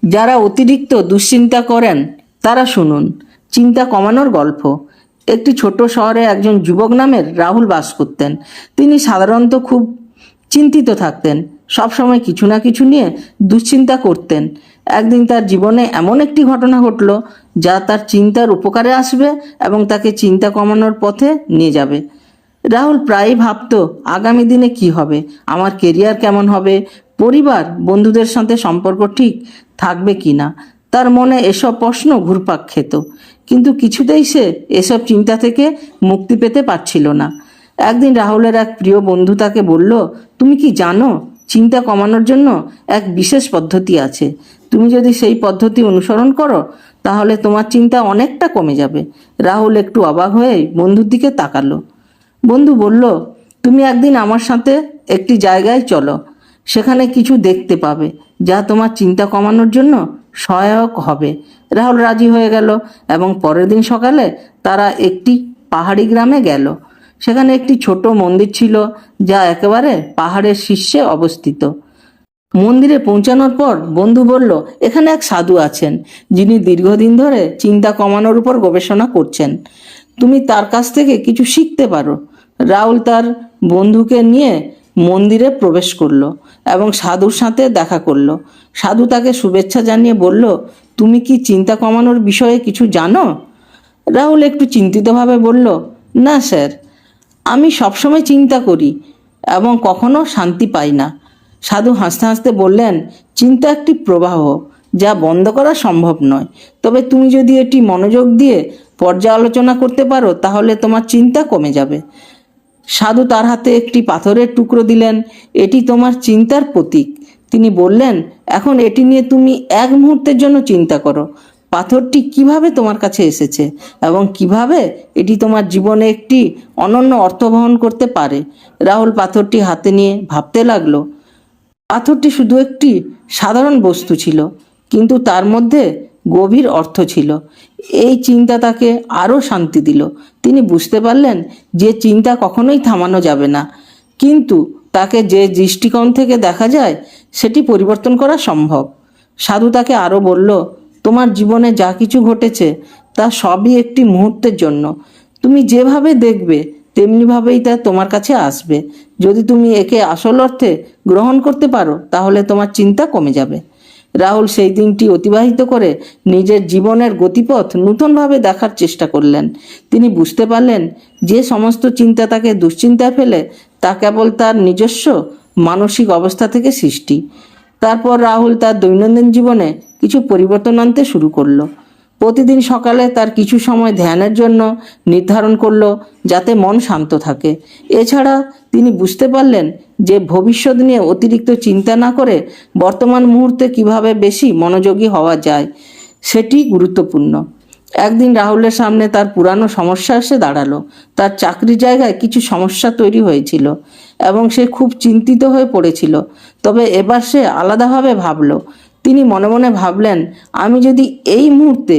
যারা অতিরিক্ত দুশ্চিন্তা করেন তারা শুনুন চিন্তা কমানোর গল্প। একটি ছোট শহরে একজন যুবক নামের রাহুল বাস করতেন। তিনি সাধারণত খুব চিন্তিত থাকতেন, সবসময় কিছু না কিছু নিয়ে দুশ্চিন্তা করতেন। একদিন তার জীবনে এমন একটি ঘটনা ঘটল যা তার চিন্তার উপকারে আসবে এবং তাকে চিন্তা কমানোর পথে নিয়ে যাবে। রাহুল প্রায়ই ভাবতো আগামী দিনে কি হবে, আমার কেরিয়ার কেমন হবে, পরিবার বন্ধুদের সাথে সম্পর্ক ঠিক থাকবে কি না। তার মনে এসব প্রশ্ন ঘুরপাক খেত, কিন্তু কিছুতেই সে এসব চিন্তা থেকে মুক্তি পেতে পারছিল না। একদিন রাহুলের এক প্রিয় বন্ধু তাকে বলল, তুমি কি জানো চিন্তা কমানোর জন্য এক বিশেষ পদ্ধতি আছে। তুমি যদি সেই পদ্ধতি অনুসরণ করো তাহলে তোমার চিন্তা অনেকটা কমে যাবে। রাহুল একটু অবাক হয়ে বন্ধুর দিকে তাকালো। বন্ধু বলল, তুমি একদিন আমার সাথে একটি জায়গায় চলো, সেখানে কিছু দেখতে পাবে যা তোমার চিন্তা কমানোর জন্য সহায়ক হবে। রাহুল রাজি হয়ে গেল এবং পরের দিন সকালে তারা একটি পাহাড়ি গ্রামে গেল। সেখানে একটি ছোট মন্দির ছিল যা একেবারে পাহাড়ের শীর্ষে অবস্থিত। মন্দিরে পৌঁছানোর পর বন্ধু বলল, এখানে এক সাধু আছেন যিনি দীর্ঘদিন ধরে চিন্তা কমানোর উপর গবেষণা করছেন। তুমি তার কাছ থেকে কিছু শিখতে পারো। রাহুল তার বন্ধুকে নিয়ে মন্দিরে প্রবেশ করলো এবং সাধুর সাথে দেখা করলো। সাধু তাকে শুভেচ্ছা জানিয়ে বলল, তুমি কি চিন্তা কমানোর বিষয়ে কিছু জানো? রাহুল একটু চিন্তিতভাবে বলল, না স্যার, আমি সবসময় চিন্তা করি এবং কখনো শান্তি পাই না। সাধু হাসতে হাসতে বললেন, চিন্তা একটি প্রবাহ যা বন্ধ করা সম্ভব নয়, তবে তুমি যদি এটি মনোযোগ দিয়ে পর্যালোচনা করতে পারো তাহলে তোমার চিন্তা কমে যাবে। সাধু তার হাতে একটি পাথরের টুকরো দিলেন, এটি তোমার চিন্তার প্রতীক। তিনি বললেন, এখন এটি নিয়ে তুমি এক মুহূর্তের জন্য চিন্তা করো, পাথরটি কিভাবে তোমার কাছে এসেছে এবং কিভাবে এটি তোমার জীবনে একটি অনন্য অর্থ বহন করতে পারে। রাহুল পাথরটি হাতে নিয়ে ভাবতে লাগলো। পাথরটি শুধু একটি সাধারণ বস্তু ছিল, কিন্তু তার মধ্যে গভীর অর্থ ছিল। এই চিন্তা তাকে আরও শান্তি দিল। তিনি বুঝতে পারলেন যে চিন্তা কখনোই থামানো যাবে না, কিন্তু তাকে যে দৃষ্টিকোণ থেকে দেখা যায় সেটি পরিবর্তন করা সম্ভব। সাধু তাকে আরও বলল, তোমার জীবনে যা কিছু ঘটেছে তা সবই একটি মুহূর্তের জন্য। তুমি যেভাবে দেখবে তেমনিভাবেই তা তোমার কাছে আসবে। যদি তুমি একে আসল অর্থে গ্রহণ করতে পারো তাহলে তোমার চিন্তা কমে যাবে। রাহুল সেই দিনটি অতিবাহিত করে নিজের জীবনের গতিপথ নূতনভাবে দেখার চেষ্টা করলেন। তিনি বুঝতে পারলেন যে সমস্ত চিন্তা তাকে দুশ্চিন্তায় ফেলে তা কেবল তার নিজস্ব মানসিক অবস্থা থেকে সৃষ্টি। তারপর রাহুল তার দৈনন্দিন জীবনে কিছু পরিবর্তন আনতে শুরু করলো। প্রতিদিন সকালে তার কিছু সময় ধ্যানের জন্য নির্ধারণ করলো যাতে মন শান্ত থাকে। এছাড়া তিনি বুঝতে পারলেন যে ভবিষ্যৎ নিয়ে অতিরিক্ত চিন্তা না করে বর্তমান মুহূর্তে কিভাবে বেশি মনোযোগী হওয়া যায় সেটি গুরুত্বপূর্ণ। একদিন রাহুলের সামনে তার পুরানো সমস্যা এসে দাঁড়ালো। তার চাকরির জায়গায় কিছু সমস্যা তৈরি হয়েছিল এবং সে খুব চিন্তিত হয়ে পড়েছিল। তবে এবার সে আলাদাভাবে ভাবলো। তিনি মনে মনে ভাবলেন, আমি যদি এই মুহূর্তে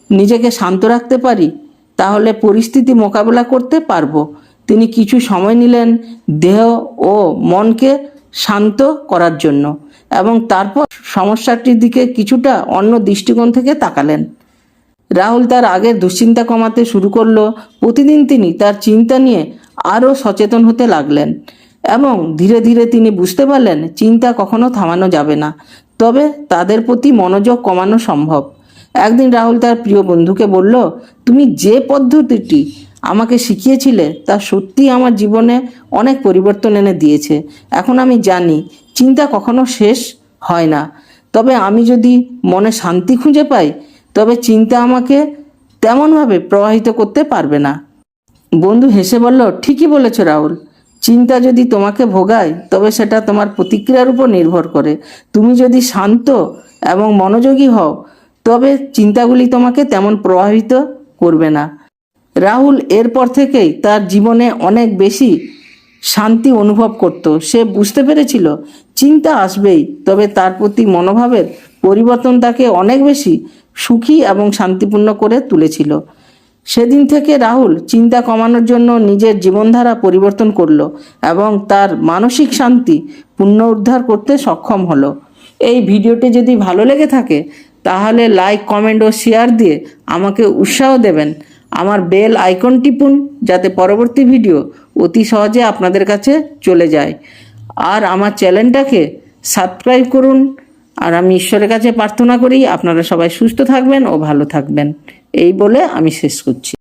নিজেকে শান্ত রাখতে পারি তাহলে পরিস্থিতি মোকাবেলা করতে পারবো। তিনি কিছু সময় নিলেন দেহ ও মনকে শান্ত করার জন্য এবং তারপর সমস্যাটির দিকে কিছুটা অন্য দৃষ্টিকোণ থেকে তাকালেন। রাহুল তার আগের দুশ্চিন্তা কমাতে শুরু করলো। প্রতিদিন তিনি তার চিন্তা নিয়ে আরও সচেতন হতে লাগলেন এবং ধীরে ধীরে তিনি বুঝতে পারলেন চিন্তা কখনো থামানো যাবে না, তবে তাদের প্রতি মনোযোগ কমানো সম্ভব। একদিন রাহুল তার প্রিয় বন্ধুকে বলল, তুমি যে পদ্ধতিটি আমাকে শিখিয়েছিলে তা সত্যিই আমার জীবনে অনেক পরিবর্তন এনে দিয়েছে। এখন আমি জানি চিন্তা কখনো শেষ হয় না, তবে আমি যদি মনে শান্তি খুঁজে পাই তবে চিন্তা আমাকে তেমনভাবে প্রভাবিত করতে পারবে না। বন্ধু হেসে বলল, ঠিকই বলেছ রাহুল, চিন্তা যদি তোমাকে ভোগায় তবে সেটা তোমার প্রতিক্রিয়ার উপর নির্ভর করে। তুমি যদি শান্ত এবং মনোযোগী হও তবে চিন্তাগুলি তোমাকে তেমন প্রভাবিত করবে না। রাহুল এরপর থেকেই তার জীবনে অনেক বেশি শান্তি অনুভব করত। সে বুঝতে পেরেছিল চিন্তা আসবেই, তবে তার প্রতি মনোভাবের পরিবর্তন তাকে অনেক বেশি সুখী এবং শান্তিপূর্ণ করে তুলেছিল। সেদিন থেকে রাহুল চিন্তা কমানোর জন্য নিজের জীবনধারা পরিবর্তন করলো এবং তার মানসিক শান্তি পুনরুদ্ধার করতে সক্ষম হলো। এই ভিডিওটি যদি ভালো লেগে থাকে তাহলে লাইক, কমেন্ট ও শেয়ার দিয়ে আমাকে উৎসাহ দেবেন। আমার বেল আইকন টিপুন যাতে পরবর্তী ভিডিও অতি সহজে আপনাদের কাছে চলে যায়। আর আমার চ্যানেলটাকে সাবস্ক্রাইব করুন। আর আমি ঈশ্বরের কাছে প্রার্থনা করি আপনারা সবাই সুস্থ থাকবেন ও ভালো থাকবেন। এই বলে আমি শেষ করছি।